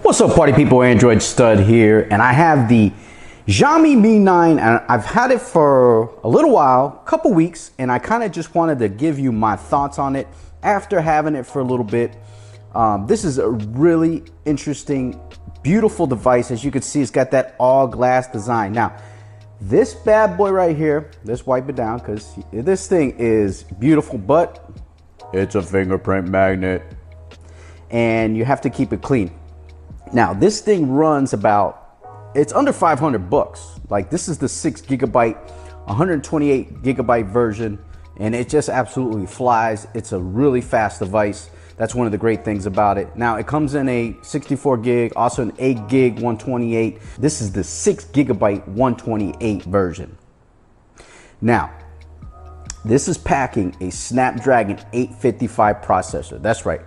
What's up, party people? Android Stud here, and I have the Xiaomi Mi 9, and I've had it for a little while, a couple weeks, and I kind of just wanted to give you my thoughts on it after having it for a little bit. This is a really interesting, beautiful device. As you can see, it's got that all glass design. Now, this bad boy right here, let's wipe it down because this thing is beautiful, but it's a fingerprint magnet, and you have to keep it clean. Now, this thing runs it's under 500 bucks. Like, this is the 6 gigabyte, 128 gigabyte version, and it just absolutely flies. It's a really fast device. That's one of the great things about it. Now, it comes in a 64 gig, also an 8 gig 128. This is the 6 gigabyte 128 version. Now, this is packing a Snapdragon 855 processor. That's right.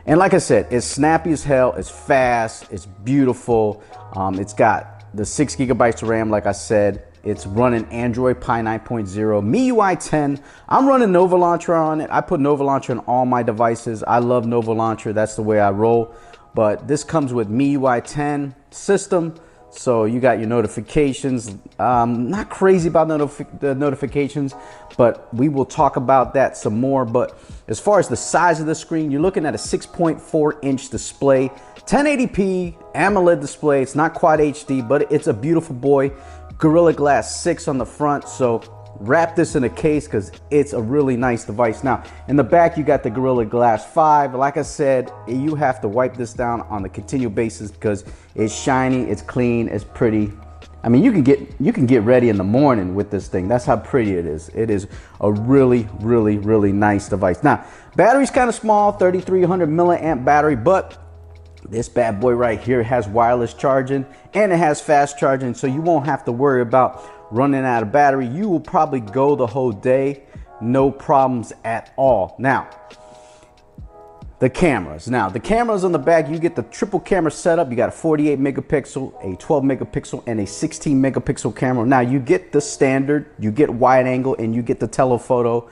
And like I said, it's snappy as hell, it's fast, it's beautiful. It's got the 6 gigabytes of RAM, like I said. It's running Android Pie 9.0, MIUI 10. I'm running Nova Launcher on it. I put Nova Launcher on all my devices. I love Nova Launcher, that's the way I roll. But this comes with MIUI 10 system. So you got your notifications. Not crazy about the notifications, but we will talk about that some more. But as far as the size of the screen, you're looking at a 6.4 inch display, 1080p AMOLED display. It's not quad HD, but it's a beautiful boy. Gorilla Glass 6 on the front. So wrap this in a case because it's a really nice device. Now, in the back, you got the Gorilla Glass 5. Like I said, you have to wipe this down on a continual basis because it's shiny, it's clean, it's pretty. I mean, you can get ready in the morning with this thing. That's how pretty it is. It is a really, really, really nice device. Now, battery's kind of small, 3300 milliamp battery, but this bad boy right here has wireless charging and it has fast charging, so you won't have to worry about running out of battery. You will probably go the whole day, no problems at all. Now, the cameras. Now, the cameras on the back, you get the triple camera setup. You got a 48 megapixel, a 12 megapixel, and a 16 megapixel camera. Now, you get the standard, you get wide angle, and you get the telephoto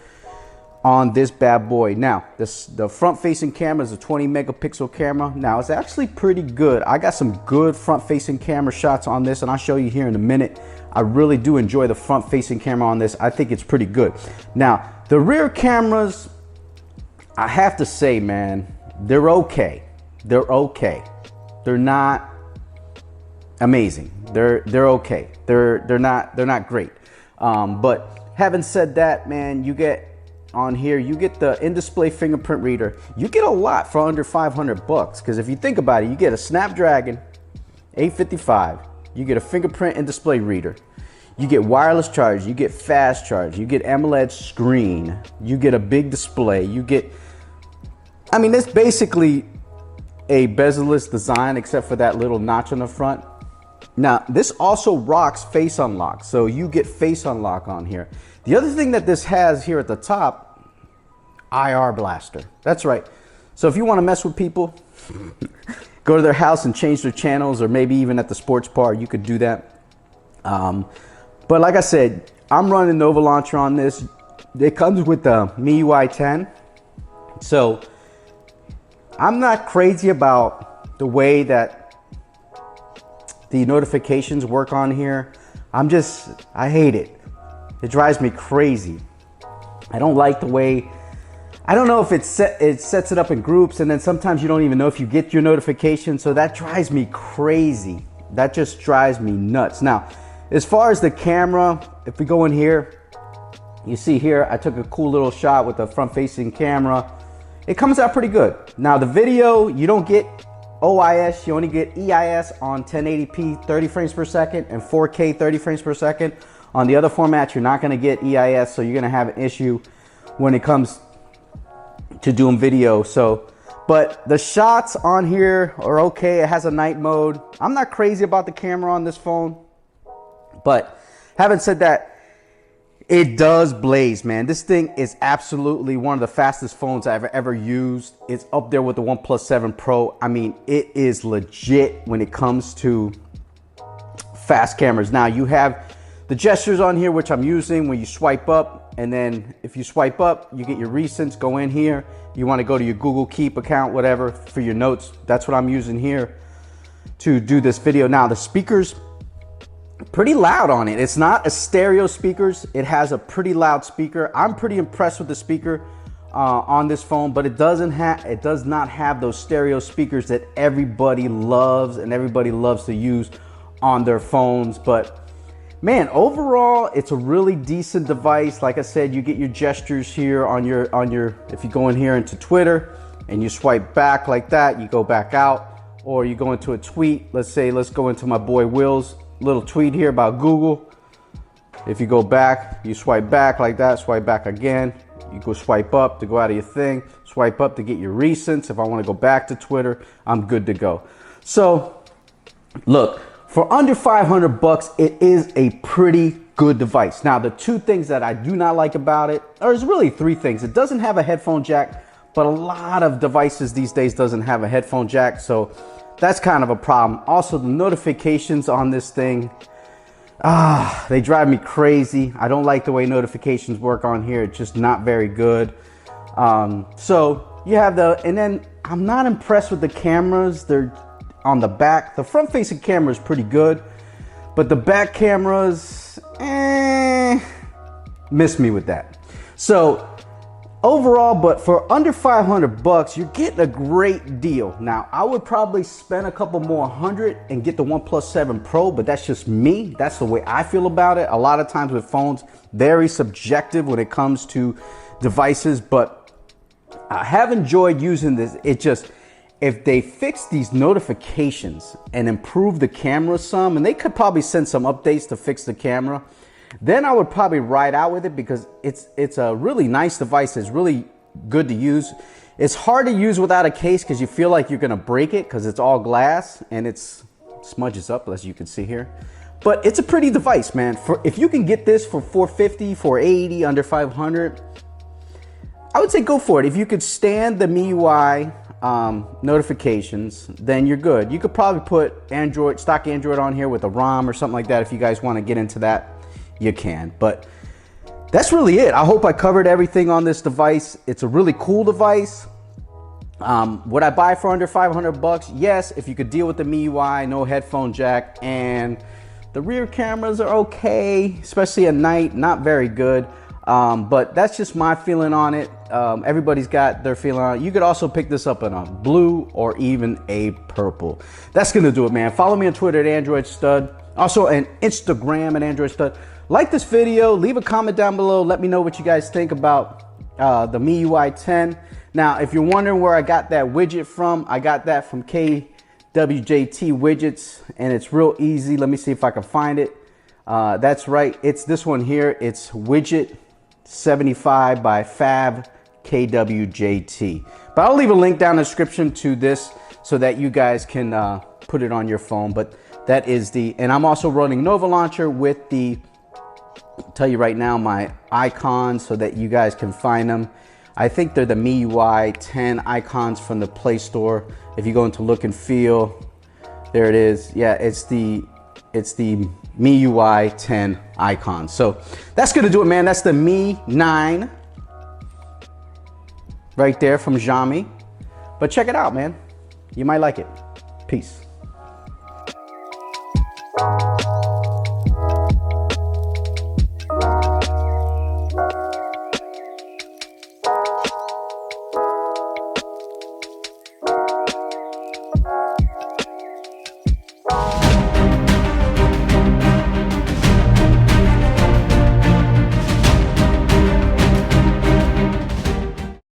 on this bad boy. Now, the front-facing camera is a 20 megapixel camera. Now, it's actually pretty good. I got some good front-facing camera shots on this, and I'll show you here in a minute. I really do enjoy the front-facing camera on this. I think it's pretty good. Now, the rear cameras, I have to say, man, they're okay. They're okay. They're not amazing. They're okay. They're not great. But having said that, man, you get on here, you get the in-display fingerprint reader. You get a lot for under 500 bucks. Because if you think about it, you get a Snapdragon 855. You get a fingerprint and display reader. You get wireless charge. You get fast charge. You get AMOLED screen. You get a big display. You get, I mean, it's basically a bezel-less design except for that little notch on the front. Now, this also rocks face unlock. So you get face unlock on here. The other thing that this has here at the top, IR blaster. That's right. So if you want to mess with people, go to their house and change their channels, or maybe even at the sports bar, you could do that. But like I said, I'm running Nova Launcher on this. It comes with the MIUI 10. So I'm not crazy about the way that the notifications work on here. I hate it. It drives me crazy. I don't like the way, I don't know if it sets it up in groups, and then sometimes you don't even know if you get your notification. So that drives me crazy. That just drives me nuts. Now, as far as the camera, if we go in here, you see here, I took a cool little shot with the front-facing camera. It comes out pretty good. Now, the video, you don't get OIS, you only get EIS on 1080p 30 frames per second and 4K 30 frames per second. On the other formats, you're not going to get EIS, so you're going to have an issue when it comes to doing video. So, but the shots on here are okay. It has a night mode. I'm not crazy about the camera on this phone, but having said that, it does blaze, man. This thing is absolutely one of the fastest phones I've ever used. It's up there with the OnePlus 7 Pro. I mean, it is legit when it comes to fast cameras. Now, you have the gestures on here, which I'm using when you swipe up, and then if you swipe up, you get your recents. Go in here. You want to go to your Google Keep account, whatever, for your notes. That's what I'm using here. to do this video. Now the speakers, pretty loud on it. It's not a stereo speakers. It has a pretty loud speaker. I'm pretty impressed with the speaker on this phone, but it does not have those stereo speakers that everybody loves and everybody loves to use on their phones. But man, overall, it's a really decent device. Like I said, you get your gestures here on your, if you go in here into Twitter and you swipe back like that, you go back out, or you go into a tweet. Let's go into my boy Will's little tweet here about Google. If you go back, you swipe back like that, swipe back again. You go swipe up to go out of your thing, swipe up to get your recents. If I want to go back to Twitter, I'm good to go. So look, for under 500 bucks, it is a pretty good device. Now, the two things that I do not like about it, or there's really three things. It doesn't have a headphone jack, but a lot of devices these days doesn't have a headphone jack. So that's kind of a problem. Also, the notifications on this thing, they drive me crazy. I don't like the way notifications work on here. It's just not very good. So you have and then I'm not impressed with the cameras. They're on the back. The front facing camera is pretty good, but the back cameras, miss me with that. So overall, but for under 500 bucks, you're getting a great deal. Now, I would probably spend a couple more hundred and get the OnePlus 7 Pro, but that's just me. That's the way I feel about it. A lot of times with phones, very subjective when it comes to devices, but I have enjoyed using this. It just, if they fix these notifications and improve the camera some, and they could probably send some updates to fix the camera, then I would probably ride out with it, because it's a really nice device. It's really good to use. It's hard to use without a case because you feel like you're gonna break it because it's all glass and it smudges up, as you can see here. But it's a pretty device, man. If you can get this for $450, $480, under 500, I would say go for it. If you could stand the MIUI notifications, then you're good. You could probably put stock Android on here with a ROM or something like that. If you guys want to get into that, you can. But that's really it. I hope I covered everything on this device. It's a really cool device. Would I buy for under 500 bucks? Yes, if you could deal with the MIUI, no headphone jack, and the rear cameras are okay, especially at night, not very good. But that's just my feeling on it. Everybody's got their feeling on it. You could also pick this up in a blue or even a purple. That's gonna do it, man. Follow me on Twitter at Android Stud. Also on Instagram at Android Stud. Like this video, leave a comment down below. Let me know what you guys think about the MIUI 10. Now, if you're wondering where I got that widget from, I got that from KWJT Widgets, and it's real easy. Let me see if I can find it. That's right, it's this one here. It's widget 75 by Fab KWJT. But I'll leave a link down in the description to this so that you guys can put it on your phone. But that is and I'm also running Nova Launcher with I'll tell you right now, my icons so that you guys can find them. I think they're the MIUI 10 icons from the Play Store. If you go into look and feel, there it is. Yeah, it's the MIUI 10 icons. So that's gonna do it, man. That's the Mi 9 right there from Xiaomi. But check it out, man. You might like it. Peace.